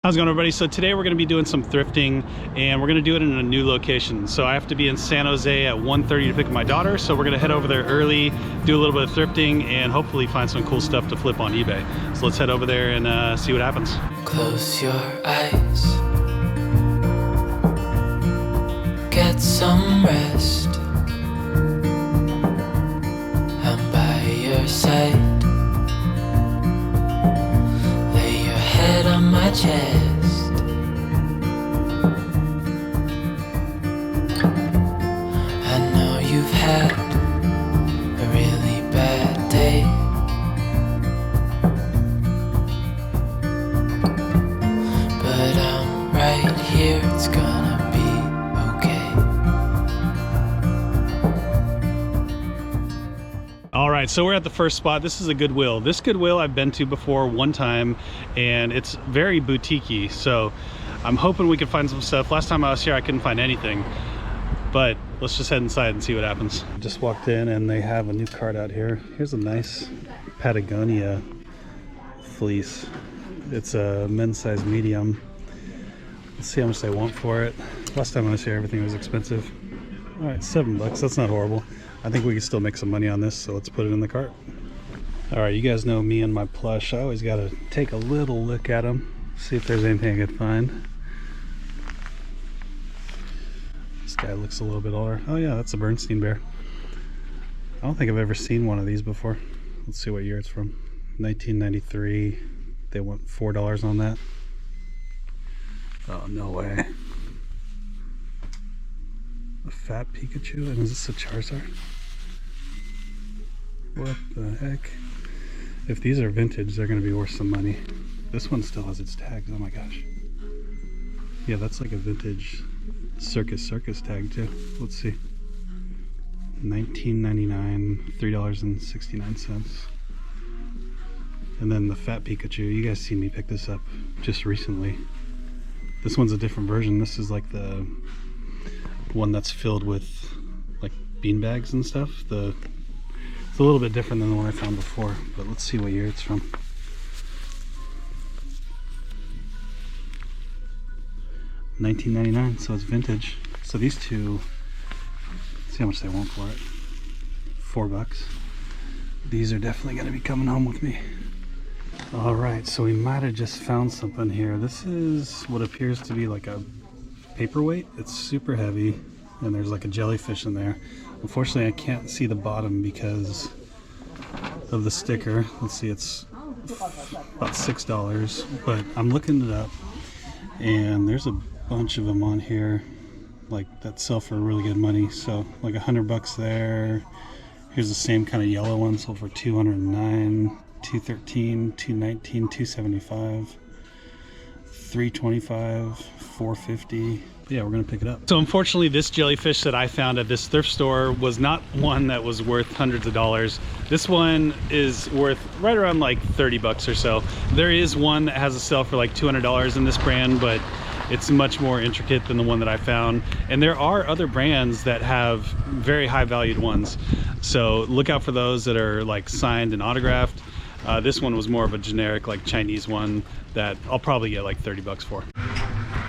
How's it going, everybody? So today we're going to be doing some thrifting, and we're going to do it in a new location. So I have to be in San Jose at 1:30 to pick up my daughter, so we're going to head over there early, do a little bit of thrifting, and hopefully find some cool stuff to flip on eBay. So let's head over there and see what happens. Close your eyes, get some rest. I'm by your side. Head on my chest. I know you've had a really bad day, but I'm right here, it's gonna be okay. All right, so we're at the first spot. This is a Goodwill. This Goodwill I've been to before one time, and it's very boutique-y, so I'm hoping we can find some stuff. Last time I was here, I couldn't find anything, but let's just head inside and see what happens. Just walked in, and they have a new cart out here. Here's a nice Patagonia fleece. It's a men's size medium. Let's see how much they want for it. Last time I was here, everything was expensive. All right, $7, that's not horrible. I think we can still make some money on this, so let's put it in the cart. All right, you guys know me and my plush. I always gotta take a little look at them, see if there's anything I could find. This guy looks a little bit older. Oh yeah, that's a Bernstein Bear. I don't think I've ever seen one of these before. Let's see what year it's from. 1993. They want $4 on that. Oh, no way. A fat Pikachu? And is this a Charizard? What the heck? If these are vintage, they're going to be worth some money. This one still has its tags. Oh my gosh. Yeah, that's like a vintage Circus tag too. Let's see. $19.99, $3.69. And then the fat Pikachu. You guys seen me pick this up just recently. This one's a different version. This is like the one that's filled with like bean bags and stuff. It's a little bit different than the one I found before, but let's see what year it's from. 1999, so it's vintage. So these two, let's see how much they want for it. $4. These are definitely going to be coming home with me. All right, so we might have just found something here. This is what appears to be like a paperweight. It's super heavy, and there's like a jellyfish in there. Unfortunately, I can't see the bottom because of the sticker. Let's see, it's about $6, but I'm looking it up, and there's a bunch of them on here like that sell for really good money. So like $100 there. Here's the same kind of yellow one, sold for $209, $213, $219, $275, $325, $450. Yeah, we're gonna pick it up. So unfortunately, this jellyfish that I found at this thrift store was not one that was worth hundreds of dollars. This one is worth right around like $30 or so. There is one that has a sale for like $200 in this brand, but it's much more intricate than the one that I found. And there are other brands that have very high valued ones. So look out for those that are like signed and autographed. This one was more of a generic like Chinese one that I'll probably get like $30 for.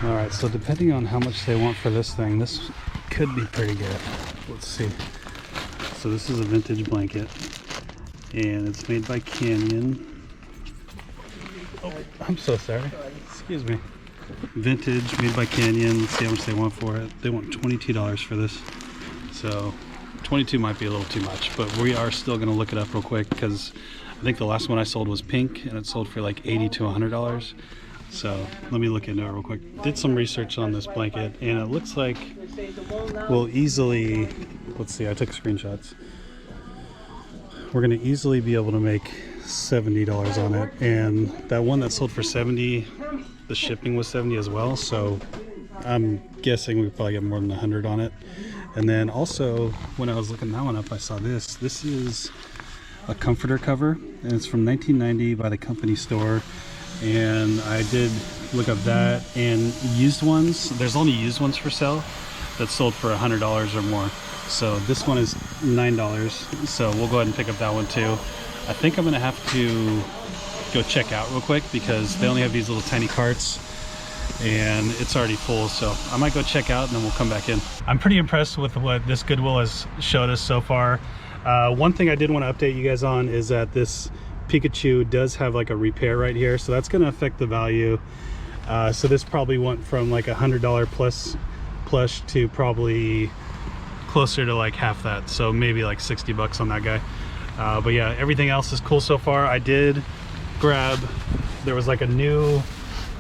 All right, so depending on how much they want for this thing, this could be pretty good. Let's see. So this is a vintage blanket, and it's made by Canyon. Oh, I'm so sorry. Excuse me. Vintage, made by Canyon. Let's see how much they want for it. They want $22 for this. So 22 might be a little too much, but we are still gonna look it up real quick because I think the last one I sold was pink, and it sold for like $80 to $100. So let me look into it real quick. Did some research on this blanket, and it looks like we'll easily, let's see, I took screenshots. We're gonna easily be able to make $70 on it. And that one that sold for $70, the shipping was $70 as well. So I'm guessing we could probably get more than 100 on it. And then also, when I was looking that one up, I saw this. This is a comforter cover, and it's from 1990 by the Company Store. And I did look up that, and used ones, there's only used ones for sale that sold for $100 or more. So this one is $9, so we'll go ahead and pick up that one too. I think I'm gonna have to go check out real quick because they only have these little tiny carts, and it's already full, so I might go check out and then we'll come back in. I'm pretty impressed with what this Goodwill has showed us so far. One thing I did want to update you guys on is that this Pikachu does have like a repair right here, so that's going to affect the value. So this probably went from like $100 plus plush to probably closer to like half that, so maybe like 60 bucks on that guy. But yeah, everything else is cool so far. I did grab, there was like a new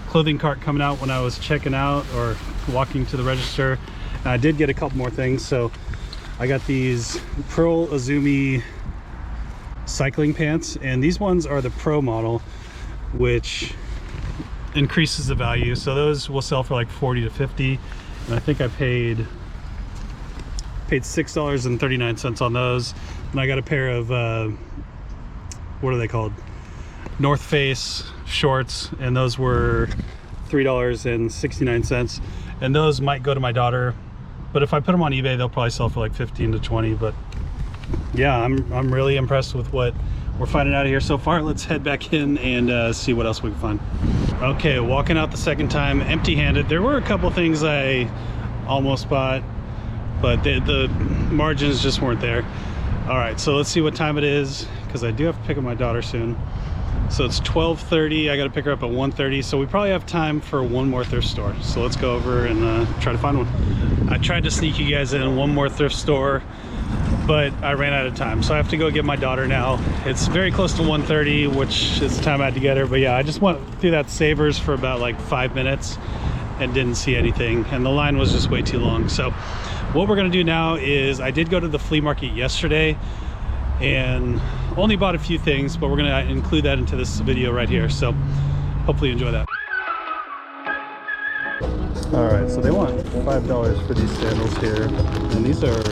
clothing cart coming out when I was checking out or walking to the register, and I did get a couple more things. So I got these Pearl Izumi cycling pants, and these ones are the Pro model, which increases the value, so those will sell for like 40 to 50, and I think I paid $6.39 on those. And I got a pair of what are they called, North Face shorts, and those were $3.69, and those might go to my daughter, but if I put them on eBay they'll probably sell for like 15 to 20. But yeah, I'm really impressed with what we're finding out of here so far. Let's head back in and see what else we can find. Okay, walking out the second time empty-handed. There were a couple things I almost bought, but the margins just weren't there. All right, so let's see what time it is, because I do have to pick up my daughter soon. So it's 12:30. I got to pick her up at 1:30, so we probably have time for one more thrift store. So let's go over and try to find one. I tried to sneak you guys in one more thrift store, but I ran out of time, so I have to go get my daughter now. It's very close to 1:30, which is the time I had to get her. But yeah, I just went through that Savers for about like 5 minutes and didn't see anything, and the line was just way too long. So what we're gonna do now is, I did go to the flea market yesterday and only bought a few things, but we're gonna include that into this video right here, so hopefully you enjoy that. All right, so they want $5 for these sandals here, and these are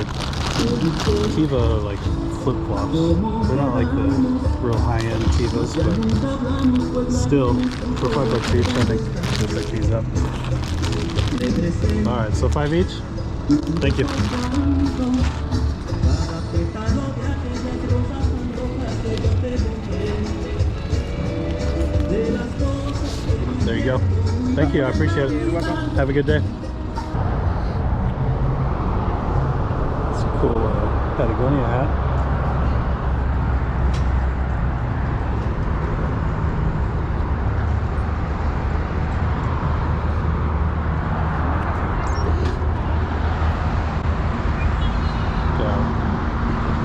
Teva like flip-flops. They're not like the real high-end Tevas, but still for $5 each, I think we'll pick these up. All right, so 5 each. Thank you. There you go. Thank you, I appreciate it. Have a good day. It's a cool Patagonia hat.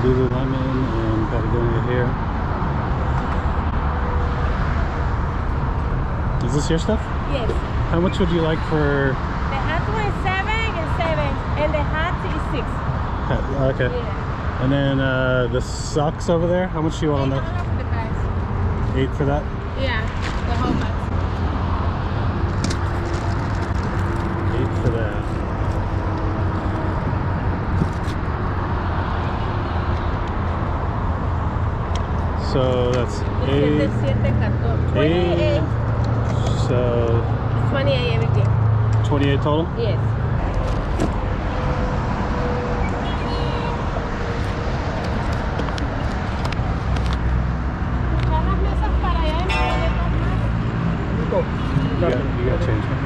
Lululemon and Patagonia here. Is this your stuff? Yes. How much would you like for? The hat was 7 and 7, and the hat is 6. Hat, okay. Yeah. And then the socks over there. How much do you want on that? For the price. 8 for that. Yeah, the whole hat. 8 for that. So that's 8. 28. So 28 everything. 28 total? Yes. You got change, man.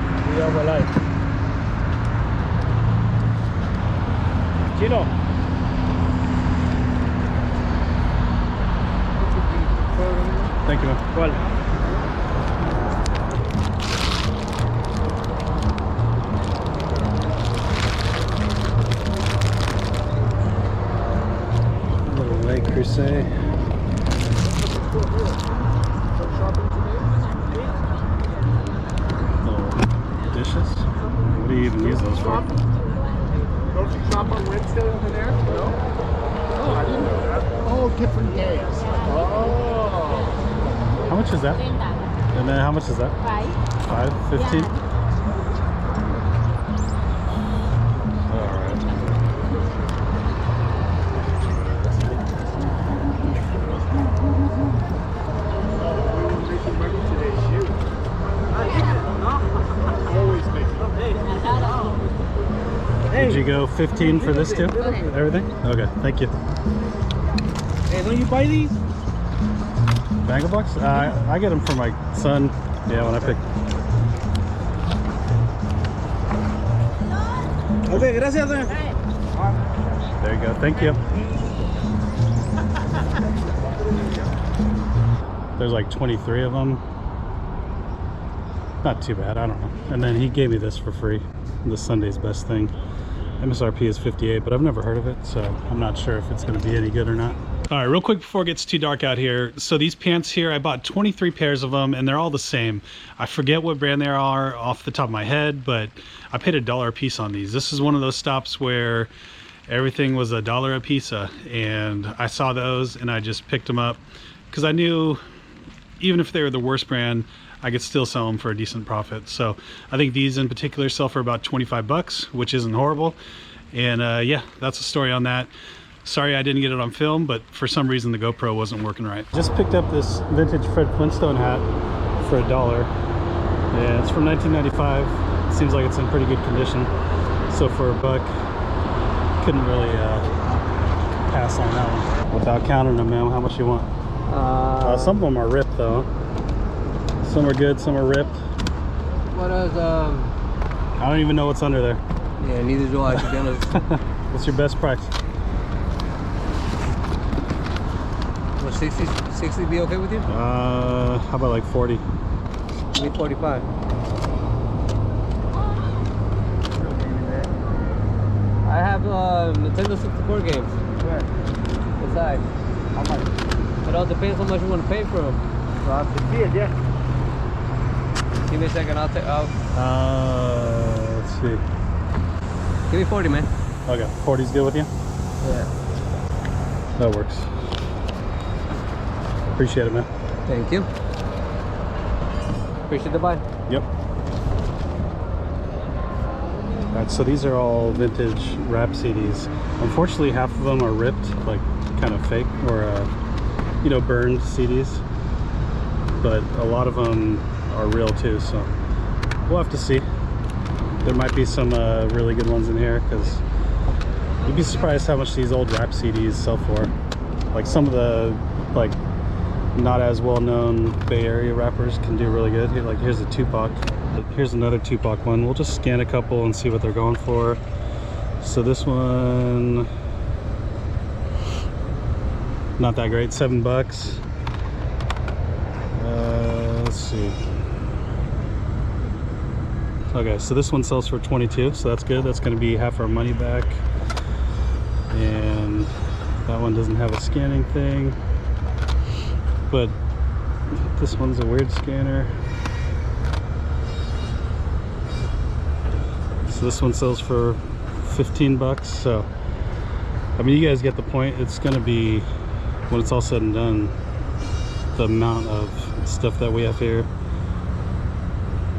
Chino. Thank you, man. ¿Cuál? Little Le Creuset. Little dishes. What do you even use those for? Don't you shop on Wednesday over there? No? Oh, I didn't know that. Oh, different days. Oh. How much is that? And then how much is that? 5. 5? 15? Alright. Making money today, shoot. Always making money. Did you go 15 for this too? Everything? Okay, thank you. Hey, don't you buy these? Bag of bucks? I get them for my son. Yeah, when I pick. Okay, gracias. There you go. Thank you. There's like 23 of them. Not too bad. I don't know. And then he gave me this for free. This Sunday's Best Thing. MSRP is 58, but I've never heard of it, so I'm not sure if it's going to be any good or not. All right, real quick before it gets too dark out here. So these pants here, I bought 23 pairs of them, and they're all the same. I forget what brand they are off the top of my head, but I paid $1 a piece on these. This is one of those stops where everything was $1 a piece, and I saw those and I just picked them up because I knew even if they were the worst brand, I could still sell them for a decent profit. So I think these in particular sell for about 25 bucks, which isn't horrible. And yeah, that's the story on that. Sorry I didn't get it on film, but for some reason the GoPro wasn't working right. Just picked up this vintage Fred Flintstone hat for $1. Yeah, it's from 1995. It seems like it's in pretty good condition. So for $1, couldn't really pass on that one. Without counting them, man, how much you want? Some of them are ripped though. Some are good, some are ripped. What is I don't even know what's under there. Yeah, neither do I, to be honest. What's your best price? Well, 60 be okay with you? How about like 40? Give me 45. I have Nintendo 64 games. Where? Inside. How much? It all depends how much you want to pay for them. So I have to see it, yeah. Give me a second, I'll Let's see. give me 40, man. Okay, 40's good with you? Yeah. That works. Appreciate it, man. Thank you. Appreciate the buy. Yep. Alright, so these are all vintage rap CDs. Unfortunately, half of them are ripped, like kind of fake, or you know, burned CDs. But a lot of them are real too, so we'll have to see. There might be some really good ones in here, because you'd be surprised how much these old rap CDs sell for. Like some of the like not as well-known Bay Area rappers can do really good. Like here's a Tupac. Here's another Tupac one. We'll just scan a couple and see what they're going for. So this one, not that great, $7. Let's see. Okay, so this one sells for 22, so that's good. That's going to be half our money back. And that one doesn't have a scanning thing, but this one's a weird scanner. So this one sells for 15 bucks. So I mean, you guys get the point. It's going to be, when it's all said and done, the amount of stuff that we have here,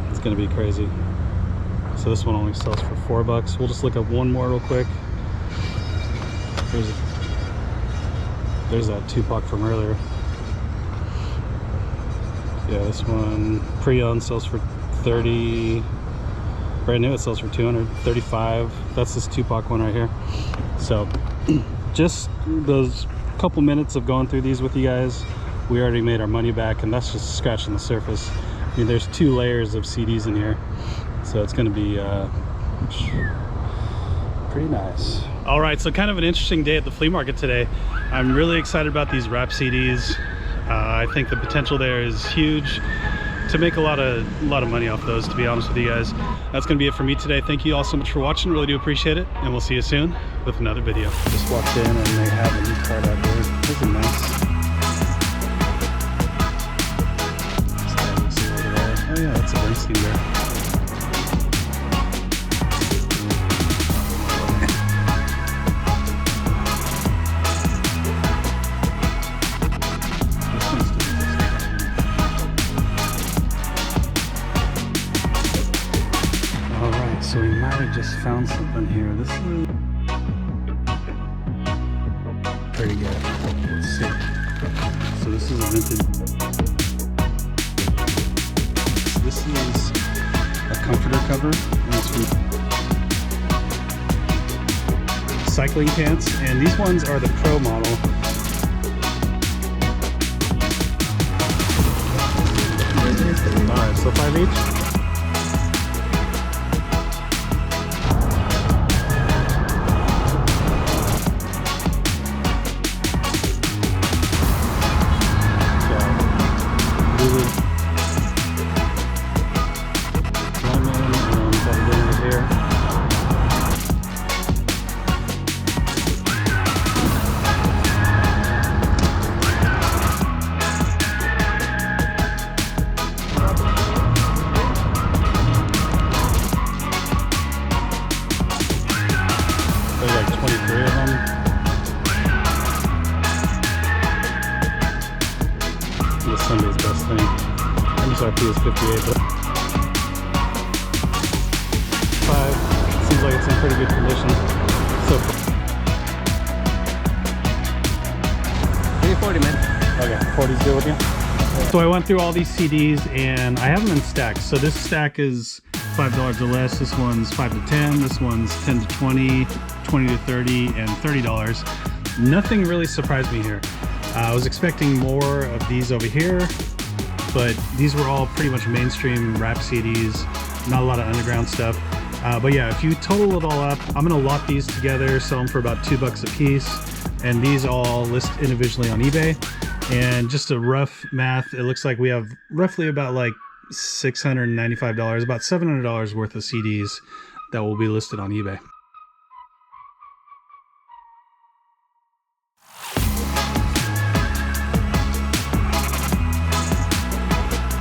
it's going to be crazy. So this one only sells for 4 bucks. We'll just look up one more real quick. There's that Tupac from earlier. Yeah, this one pre-owned sells for 30. Brand new it sells for 235. That's this Tupac one right here. So just those couple minutes of going through these with you guys, we already made our money back, and that's just scratching the surface. I mean, there's 2 layers of CDs in here, so it's going to be pretty nice. All right, so kind of an interesting day at the flea market today. I'm really excited about these rap CDs. I think the potential there is huge to make a lot of money off those, to be honest with you guys. That's gonna be it for me today. Thank you all so much for watching, really do appreciate it, and we'll see you soon with another video. Just walked in and they have a new card out there. This is nice. Oh yeah, that's a Springsteen there. So we might have just found something here. This is pretty good. Let's see. So this is a vintage. So this is a comforter cover, and it's from cycling pants, and these ones are the Pro model. All right, so 5 each. 58, but 5 seems like it's in pretty good condition. So 340, man. okay, 40's good with you. So I went through all these CDs and I have them in stacks. So this stack is $5 or less. This one's 5 to 10. This one's 10 to 20, 20 to 30, and $30. Nothing really surprised me here. I was expecting more of these over here, but these were all pretty much mainstream rap CDs. Not a lot of underground stuff. But yeah, if you total it all up, I'm gonna lot these together, sell them for about $2 a piece, and these all list individually on eBay. And just a rough math, it looks like we have roughly about like $695, about $700 worth of CDs that will be listed on eBay.